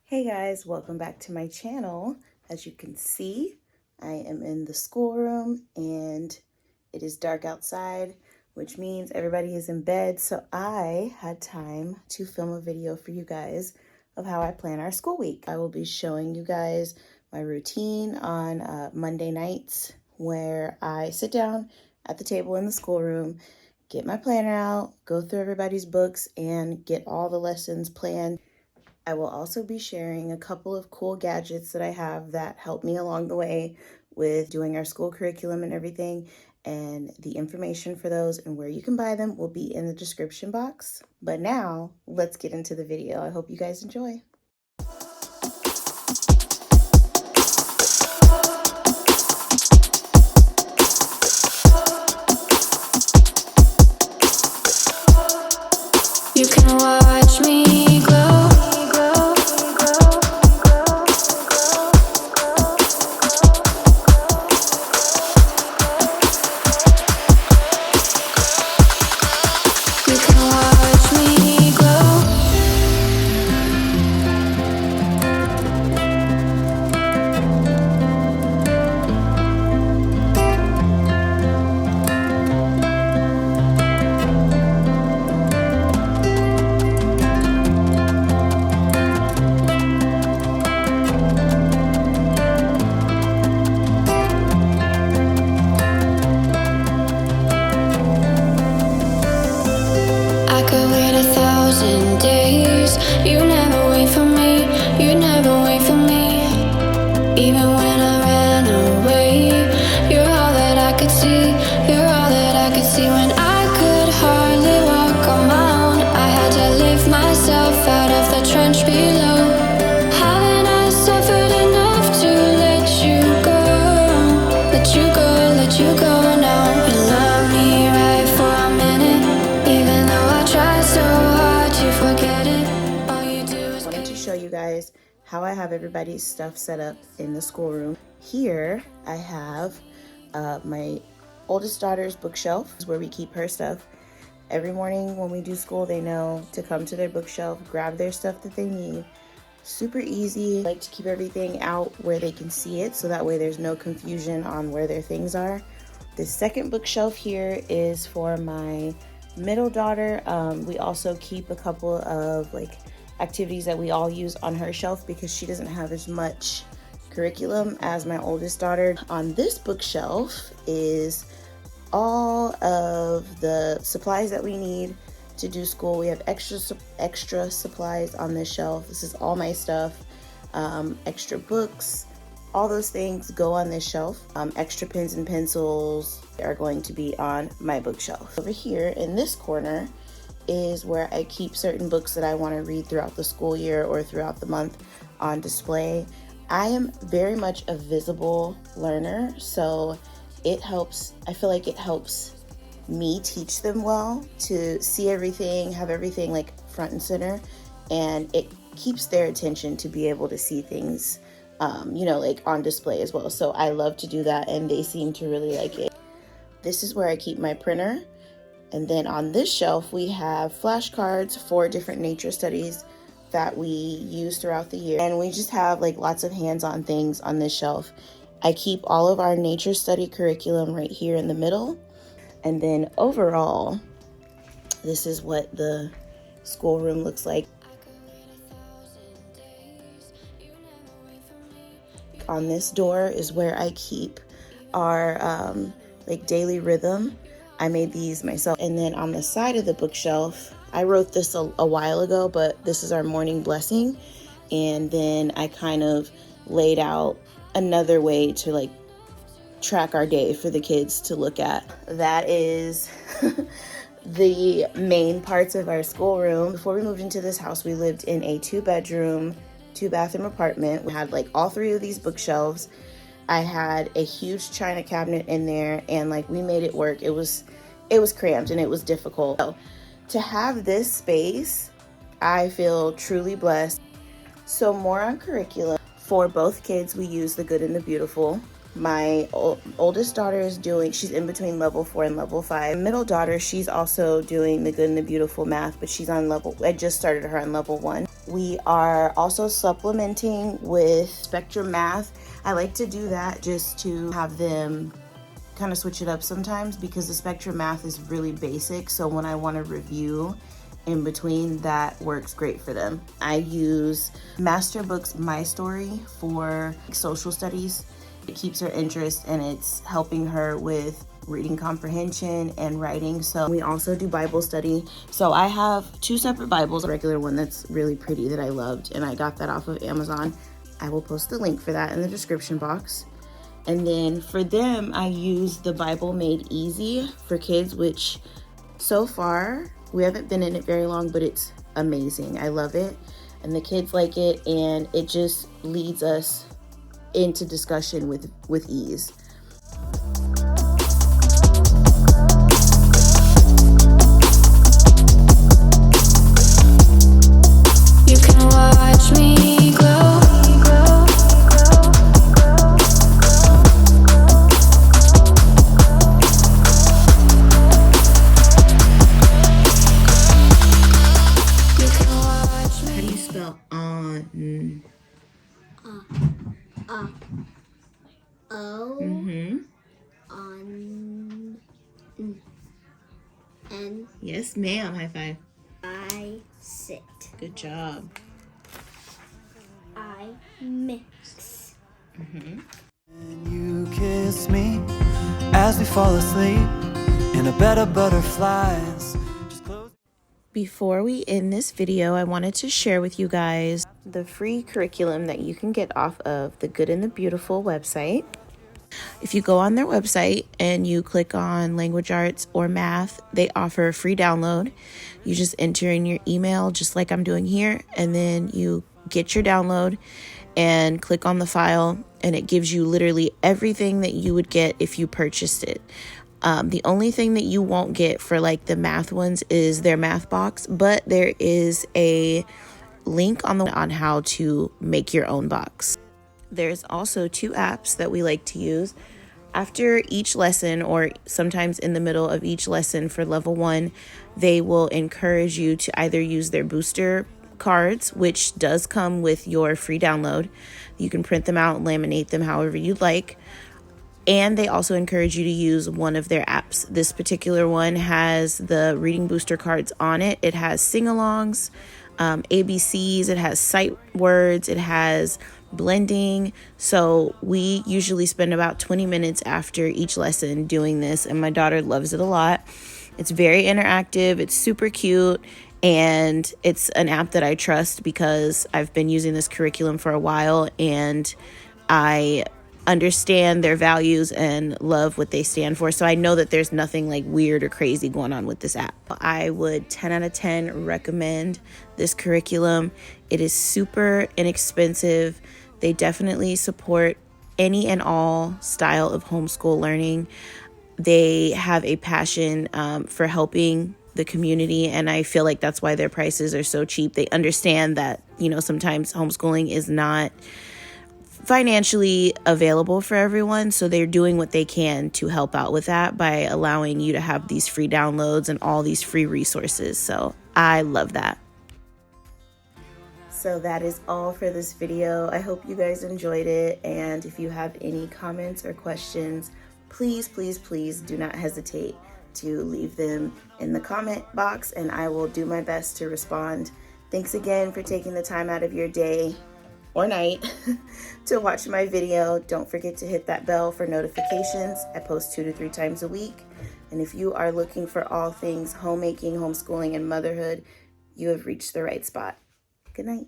Hey guys, welcome back to my channel. As you can see, I am in the schoolroom and it is dark outside, which means everybody is in bed. So I had time to film a video for you guys of how I plan our school week. I will be showing you guys my routine on Monday nights, where I sit down at the table in the schoolroom, get my planner out, go through everybody's books, and get all the lessons planned. I will also be sharing a couple of cool gadgets that I have that help me along the way with doing our school curriculum and everything, and the information for those and where you can buy them will be in the description box. But now, let's get into the video. I hope you guys enjoy. You can watch me grow. You can watch me grow. I could wait 1,000 days. You never wait for me. You never wait for me. Even when I ran away, you're all that I could see. You're all that I could see. When I could hardly walk on my own, I had to lift myself out of the trench below. Haven't I suffered enough to let you go? Let you go, let you go now. You love me right for a minute, even though I try so hard to forget it. All you do is I wanted to show you guys how I have everybody's stuff set up in the schoolroom. Here I have my oldest daughter's bookshelf, is where we keep her stuff. Every morning when we do school, they know to come to their bookshelf, grab their stuff that they need. Super easy. I like to keep everything out where they can see it, so that way there's no confusion on where their things are. The second bookshelf here is for my middle daughter. We also keep a couple of activities that we all use on her shelf because she doesn't have as much curriculum as my oldest daughter. On this bookshelf is all of the supplies that we need to do school. We have extra supplies on this shelf. This is all my stuff. Extra books, all those things go on this shelf. Extra pens and pencils are going to be on my bookshelf. Over here in this corner is where I keep certain books that I want to read throughout the school year or throughout the month on display. I am very much a visible learner, so it helps. I feel like it helps me teach them well to see everything, have everything like front and center, and it keeps their attention to be able to see things, like on display as well. So I love to do that, and they seem to really like it. This is where I keep my printer. And then on this shelf, we have flashcards for different nature studies that we use throughout the year. And we just have lots of hands-on things on this shelf. I keep all of our nature study curriculum right here in the middle. And then overall, this is what the schoolroom looks like. On this door is where I keep our daily rhythm. I made these myself. And then on the side of the bookshelf, I wrote this a while ago, but this is our morning blessing. And then I kind of laid out another way to track our day for the kids to look at. That is the main parts of our schoolroom. Before we moved into this house, we lived in a 2-bedroom, 2-bathroom apartment. We had all 3 of these bookshelves. I had a huge china cabinet in there, and we made it work. It was cramped and it was difficult. So to have this space, I feel truly blessed. So more on curriculum. For both kids, we use The Good and the Beautiful. My oldest daughter is she's in between level 4 and level 5. Middle daughter, she's also doing the Good and the Beautiful math, but she's on I just started her on level 1. We are also supplementing with Spectrum Math. I like to do that just to have them kind of switch it up sometimes, because the Spectrum Math is really basic. So when I want to review in between, that works great for them. I use Master Books My Story for social studies. It keeps her interest and it's helping her with reading comprehension and writing. So we also do Bible study. So I have 2 separate Bibles, a regular one that's really pretty that I loved, and I got that off of Amazon. I will post the link for that in the description box. And then for them, I use the Bible Made Easy for Kids, which so far, we haven't been in it very long, but it's amazing. I love it, and the kids like it, and it just leads us into discussion with ease. You can watch me grow. How do you spell on? O on N Yes, ma'am. High five. I sit. Good job. I mix. And you kiss me as we fall asleep in a bed of butterflies. Just close. Before we end this video, I wanted to share with you guys the free curriculum that you can get off of the Good and the Beautiful website. If you go on their website and you click on language arts or math, they offer a free download. You just enter in your email just like I'm doing here, and then you get your download and click on the file, and it gives you literally everything that you would get if you purchased it. The only thing that you won't get for like the math ones is their math box, but there is a link on how to make your own box. There's also 2 apps that we like to use. After each lesson, or sometimes in the middle of each lesson for level 1, they will encourage you to either use their booster cards, which does come with your free download. You can print them out and laminate them however you'd like. And they also encourage you to use one of their apps. This particular one has the reading booster cards on it. It has sing-alongs, ABCs, it has sight words, it has blending. So we usually spend about 20 minutes after each lesson doing this, and my daughter loves it a lot. It's very interactive, it's super cute, and it's an app that I trust because I've been using this curriculum for a while, and I understand their values and love what they stand for. So I know that there's nothing like weird or crazy going on with this app. I would 10 out of 10 recommend this curriculum. It is super inexpensive. They definitely support any and all style of homeschool learning. They have a passion for helping the community, and I feel like that's why their prices are so cheap. They understand that, sometimes homeschooling is not financially available for everyone, so they're doing what they can to help out with that by allowing you to have these free downloads and all these free resources. So I love that. So that is all for this video. I hope you guys enjoyed it, and if you have any comments or questions, please do not hesitate to leave them in the comment box, and I will do my best to respond. Thanks again for taking the time out of your day or night to watch my video. Don't forget to hit that bell for notifications. I post 2 to 3 times a week. And if you are looking for all things homemaking, homeschooling, and motherhood, you have reached the right spot. Good night.